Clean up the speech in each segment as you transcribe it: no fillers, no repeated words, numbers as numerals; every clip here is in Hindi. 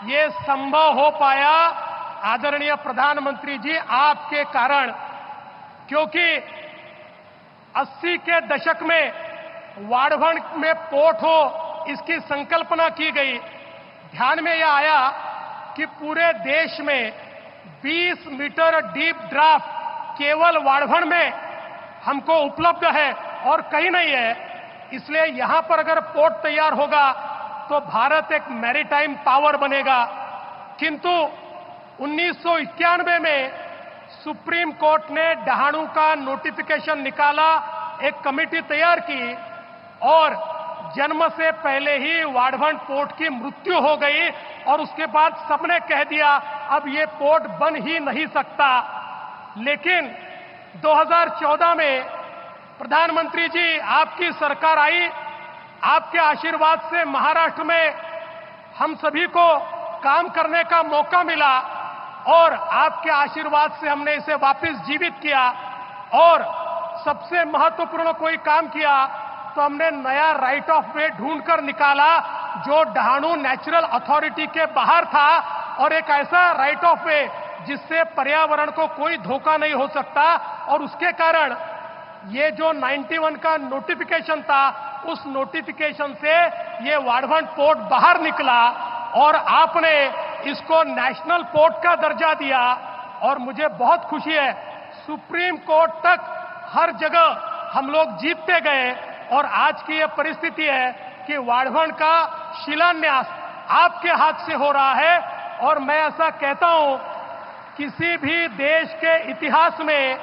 ये संभव हो पाया आदरणीय प्रधानमंत्री जी आपके कारण, क्योंकि 80 के दशक में वाढ़वण में पोर्ट हो इसकी संकल्पना की गई। ध्यान में यह आया कि पूरे देश में 20 मीटर डीप ड्राफ्ट केवल वाढ़वण में हमको उपलब्ध है और कहीं नहीं है। इसलिए यहां पर अगर पोर्ट तैयार होगा तो भारत एक मैरीटाइम पावर बनेगा। किंतु 1991 में सुप्रीम कोर्ट ने डहाणू का नोटिफिकेशन निकाला, एक कमेटी तैयार की और जन्म से पहले ही वाढ़वण पोर्ट की मृत्यु हो गई और उसके बाद सबने कह दिया अब ये पोर्ट बन ही नहीं सकता। लेकिन 2014 में प्रधानमंत्री जी आपकी सरकार आई, आपके आशीर्वाद से महाराष्ट्र में हम सभी को काम करने का मौका मिला और आपके आशीर्वाद से हमने इसे वापस जीवित किया। और सबसे महत्वपूर्ण कोई काम किया तो हमने नया राइट ऑफ वे ढूंढकर निकाला जो डहाणू नेचुरल अथॉरिटी के बाहर था, और एक ऐसा राइट ऑफ वे जिससे पर्यावरण को कोई धोखा नहीं हो सकता। और उसके कारण ये जो 91 का नोटिफिकेशन था, उस नोटिफिकेशन से ये वाढ़वण पोर्ट बाहर निकला और आपने इसको नेशनल पोर्ट का दर्जा दिया। और मुझे बहुत खुशी है, सुप्रीम कोर्ट तक हर जगह हम लोग जीतते गए और आज की ये परिस्थिति है कि वाढ़वण का शिलान्यास आपके हाथ से हो रहा है। और मैं ऐसा कहता हूं, किसी भी देश के इतिहास में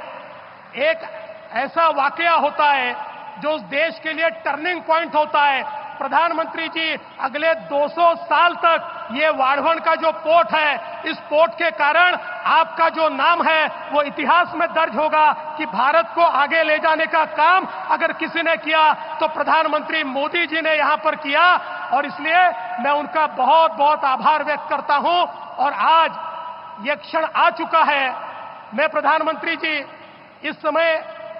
एक ऐसा वाकया होता है जो उस देश के लिए टर्निंग पॉइंट होता है। प्रधानमंत्री जी, अगले 200 साल तक ये वाढ़वण का जो पोर्ट है, इस पोर्ट के कारण आपका जो नाम है वो इतिहास में दर्ज होगा कि भारत को आगे ले जाने का काम अगर किसी ने किया तो प्रधानमंत्री मोदी जी ने यहां पर किया। और इसलिए मैं उनका बहुत बहुत आभार व्यक्त करता हूं। और आज ये क्षण आ चुका है। मैं प्रधानमंत्री जी इस समय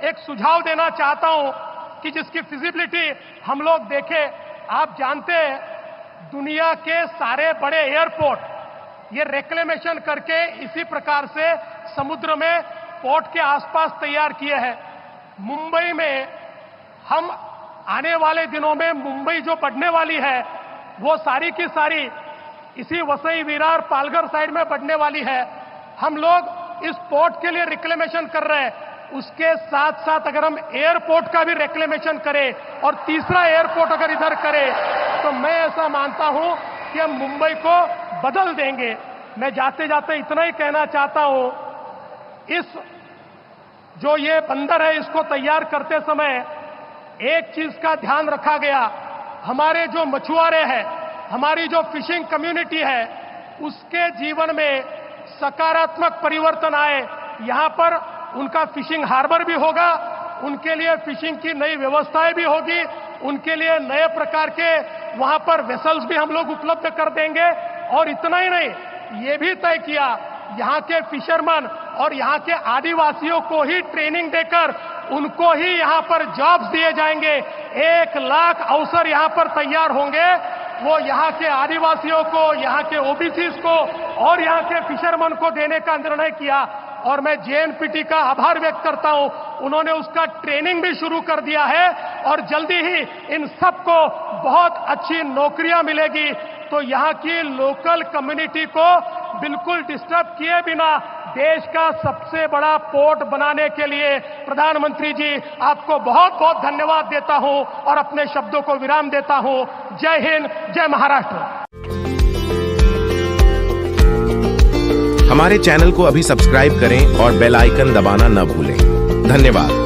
एक सुझाव देना चाहता हूं कि जिसकी फिजिबिलिटी हम लोग देखें। आप जानते हैं, दुनिया के सारे बड़े एयरपोर्ट ये रेक्लेमेशन करके इसी प्रकार से समुद्र में पोर्ट के आसपास तैयार किए हैं। मुंबई में हम आने वाले दिनों में मुंबई जो बढ़ने वाली है वो सारी की सारी इसी वसई विरार पालघर साइड में बढ़ने वाली है। हम लोग इस पोर्ट के लिए रिक्लेमेशन कर रहे हैं, उसके साथ साथ अगर हम एयरपोर्ट का भी रिक्लेमेशन करें और तीसरा एयरपोर्ट अगर इधर करें तो मैं ऐसा मानता हूं कि हम मुंबई को बदल देंगे। मैं जाते जाते इतना ही कहना चाहता हूं, इस जो ये बंदर है इसको तैयार करते समय एक चीज का ध्यान रखा गया, हमारे जो मछुआरे हैं, हमारी जो फिशिंग कम्युनिटी है, उसके जीवन में सकारात्मक परिवर्तन आए। यहां पर उनका फिशिंग हार्बर भी होगा, उनके लिए फिशिंग की नई व्यवस्थाएं भी होगी, उनके लिए नए प्रकार के वहां पर वेसल्स भी हम लोग उपलब्ध कर देंगे। और इतना ही नहीं, ये भी तय किया यहां के फिशरमैन और यहां के आदिवासियों को ही ट्रेनिंग देकर उनको ही यहां पर जॉब्स दिए जाएंगे। 1 लाख अवसर यहां पर तैयार होंगे। वो यहां के आदिवासियों को, यहां के ओबीसीज को और यहां के फिशरमैन को देने का निर्णय किया। और मैं जेएनपीटी का आभार व्यक्त करता हूं, उन्होंने उसका ट्रेनिंग भी शुरू कर दिया है और जल्दी ही इन सबको बहुत अच्छी नौकरियां मिलेगी। तो यहां की लोकल कम्युनिटी को बिल्कुल डिस्टर्ब किए बिना देश का सबसे बड़ा पोर्ट बनाने के लिए प्रधानमंत्री जी आपको बहुत बहुत धन्यवाद देता हूं और अपने शब्दों को विराम देता हूं। जय हिंद, जय महाराष्ट्र। हमारे चैनल को अभी सब्सक्राइब करें और बेल आइकन दबाना न भूलें। धन्यवाद।